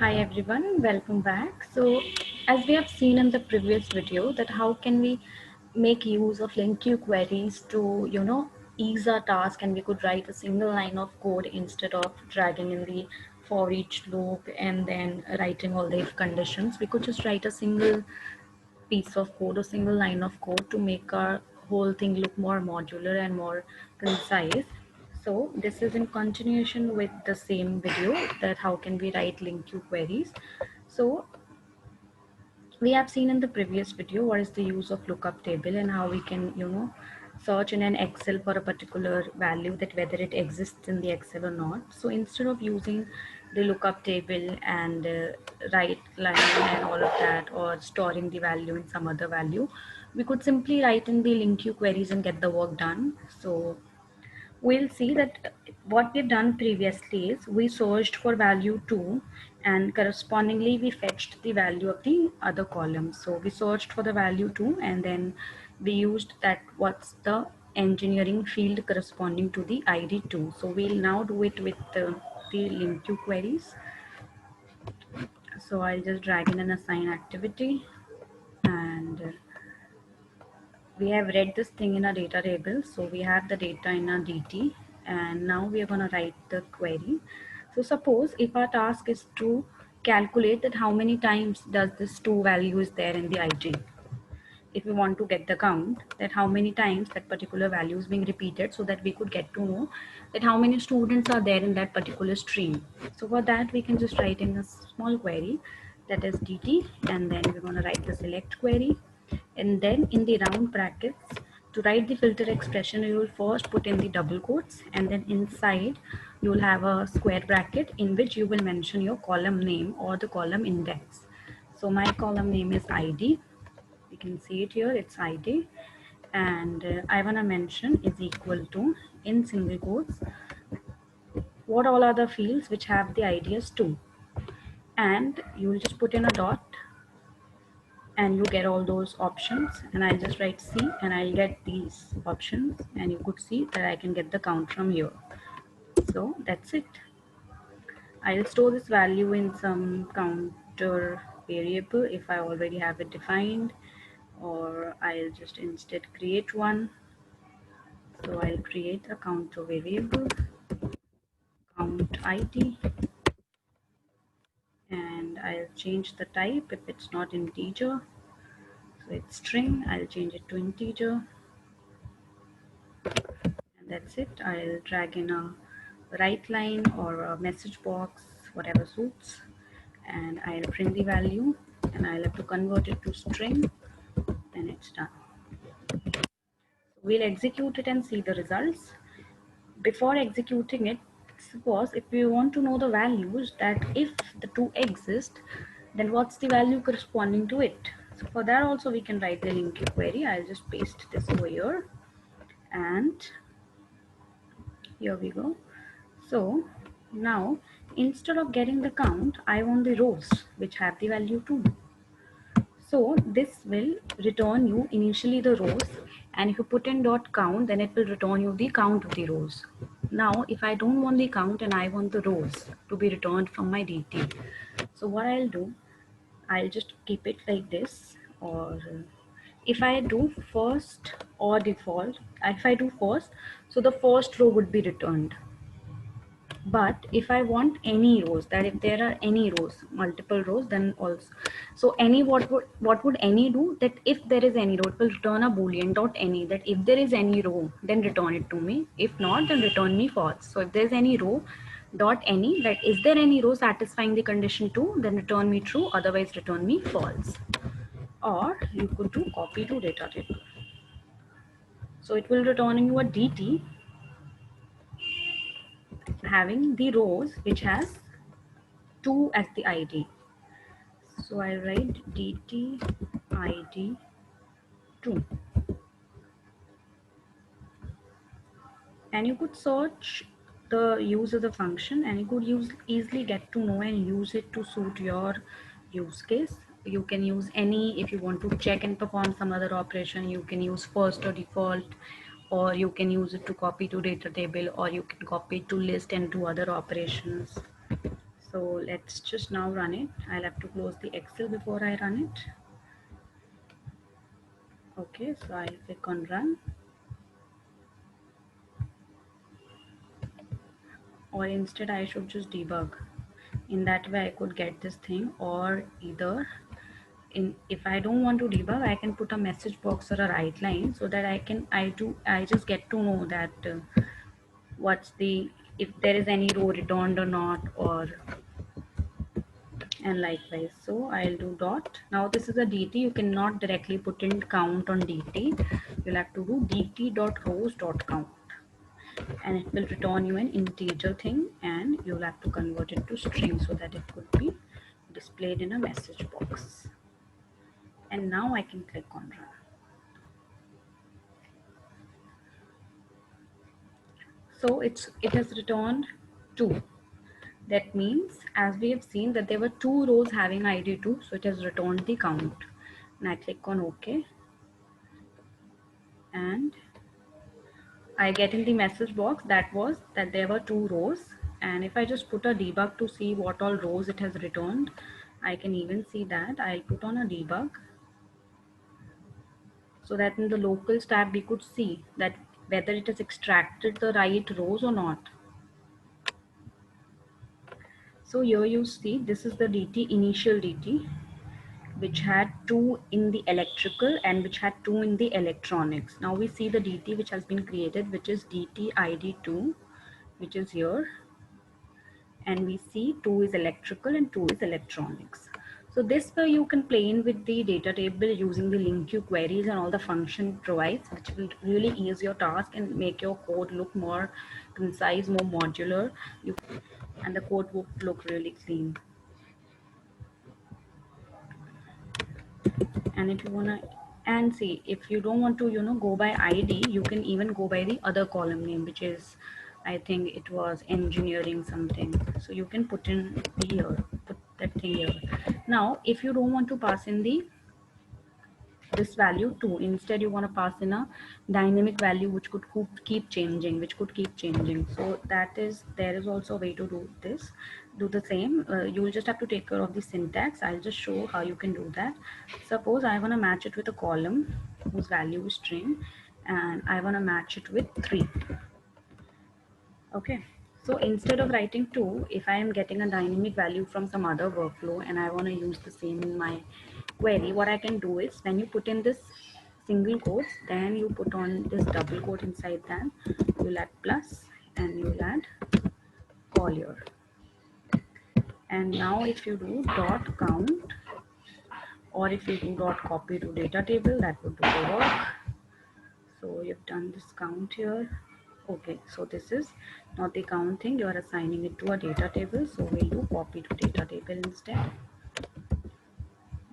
Hi everyone, welcome back. So as we have seen in the previous video that how can we make use of LINQ queries to ease our task, and we could write a single line of code instead of dragging in the for each loop and then writing all the if conditions. We could just write a single piece of code, a single line of code to make our whole thing look more modular and more concise. So this is in continuation with the same video that how can we write LINQ queries. So we have seen in the previous video what is the use of lookup table and how we can search in an Excel for a particular value, that whether it exists in the Excel or not. So instead of using the lookup table and write line and all of that, or storing the value in some other value, we could simply write in the LINQ queries and get the work done. So we'll see that what we've done previously is we searched for value 2 and correspondingly we fetched the value of the other column. So we searched for the value 2 and then we used that what's the engineering field corresponding to the ID 2. So we'll now do it with the LINQ queries. So I'll just drag in an assign activity, and we have read this thing in a data table, so we have the data in a DT, and now we are going to write the query. So suppose if our task is to calculate that how many times does this 2 value is there in the IG, if we want to get the count that how many times that particular value is being repeated, so that we could get to know that how many students are there in that particular stream. So for that we can just write in a small query, that is DT, and then we're going to write the select query, and then in the round brackets, to write the filter expression you will first put in the double quotes, and then inside you will have a square bracket in which you will mention your column name or the column index. So my column name is ID, you can see it here, it's ID, and I want to mention is equal to, in single quotes, what all are the fields which have the ID as 2, and you will just put in a dot and you get all those options, and I'll just write C and I'll get these options, and you could see that I can get the count from here. So that's it. I'll store this value in some counter variable if I already have it defined, or I'll just instead create one. So I'll create a counter variable, count ID, and I'll change the type if it's not integer. So it's string, I'll change it to integer, and that's it. I'll drag in a write line or a message box, whatever suits, and I'll print the value, and I'll have to convert it to string, then it's done. We'll execute it and see the results. Before executing it, suppose if we want to know the values, that if the 2 exist, then what's the value corresponding to it. So for that also we can write the LINQ query. I'll just paste this over here, and here we go. So now instead of getting the count, I want the rows which have the value 2. So this will return you initially the rows, and if you put in dot count, then it will return you the count of the rows. Now if I don't want the count and I want the rows to be returned from my DT, so what I'll do, I'll just keep it like this, or if I do first or default, if I do first, so the first row would be returned. But if I want any rows, that if there are any rows, multiple rows, then also, so any, what would any do, that if there is any row, it will return a boolean dot any, that if there is any row, then return it to me, if not, then return me false. So if there's any row dot any, that is there any row satisfying the condition 2, then return me true, otherwise return me false. Or you could do copy to data table, so it will return you a DT having the rows which has 2 as the ID. So I write DT ID 2, and you could search the use of the function, and you could easily get to know and use it to suit your use case. You can use any, if you want to check and perform some other operation, you can use first or default, or you can use it to copy to data table, or you can copy to list and do other operations. So let's just now run it. I'll have to close the Excel before I run it. Okay, so I'll click on run. Or instead I should just debug. In that way I could get this thing, or either if I don't want to debug, I can put a message box or a write line so that I just get to know that what's the, if there is any row returned or not, or and likewise. So I'll do dot. Now this is a DT. You cannot directly put in count on DT. You'll have to do DT dot rows dot count, and it will return you an integer thing, and you'll have to convert it to string so that it could be displayed in a message box. And now I can click on run. So it has returned 2. That means, as we have seen, that there were 2 rows having ID 2, so it has returned the count. And I click on OK, and I get in the message box that there were 2 rows. And if I just put a debug to see what all rows it has returned, I can even see that. I'll put on a debug so that in the locals tab we could see that whether it has extracted the right rows or not. So here you see this is the DT, initial DT, which had 2 in the electrical and which had 2 in the electronics. Now we see the DT which has been created, which is DT ID2, which is here, and we see 2 is electrical and 2 is electronics. So this way you can play in with the data table using the LINQ queries and all the function it provides, which will really ease your task and make your code look more concise, more modular, and the code will look really clean. And if you wanna, and see, if you don't want to go by ID, you can even go by the other column name, which is, I think it was engineering something. So you can put in here, put that thing here. Now if you don't want to pass in this value 2, instead you want to pass in a dynamic value which could keep changing, so there is also a way to do the same. You'll just have to take care of the syntax. I'll just show how you can do that. Suppose I want to match it with a column whose value is string, and I want to match it with 3. Okay, so instead of writing 2, if I am getting a dynamic value from some other workflow and I want to use the same in my query, what I can do is, when you put in this single quotes, then you put on this double quote inside that, you'll add plus and you'll add Collier. And now if you do dot count, or if you do dot copy to data table, that would do the work. So you've done this count here. Okay, so this is not the count thing, you are assigning it to a data table, so we'll do copy to data table instead.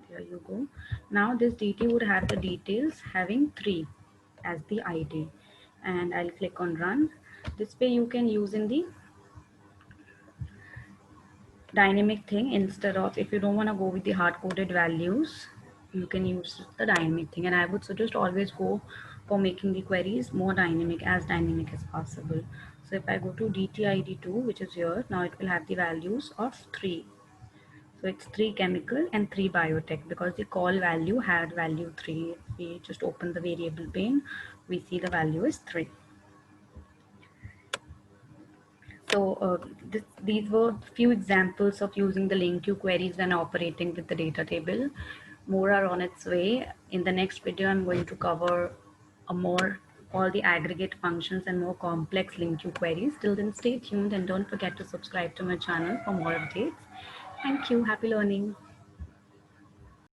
There you go. Now this DT would have the details having 3 as the ID, and I'll click on run. This way you can use in the dynamic thing, instead of, if you don't want to go with the hard-coded values, you can use the dynamic thing. And I would suggest always go for making the queries more dynamic, as dynamic as possible. So if I go to DTID2, which is here, now it will have the values of 3. So it's 3 chemical and 3 biotech, because the call value had value 3. If we just open the variable pane, we see the value is 3. So these were few examples of using the LINQ queries when operating with the data table. More are on its way. In the next video, I'm going to cover all the aggregate functions and more complex LINQ queries. Till then, stay tuned and don't forget to subscribe to my channel for more updates. Thank you. Happy learning.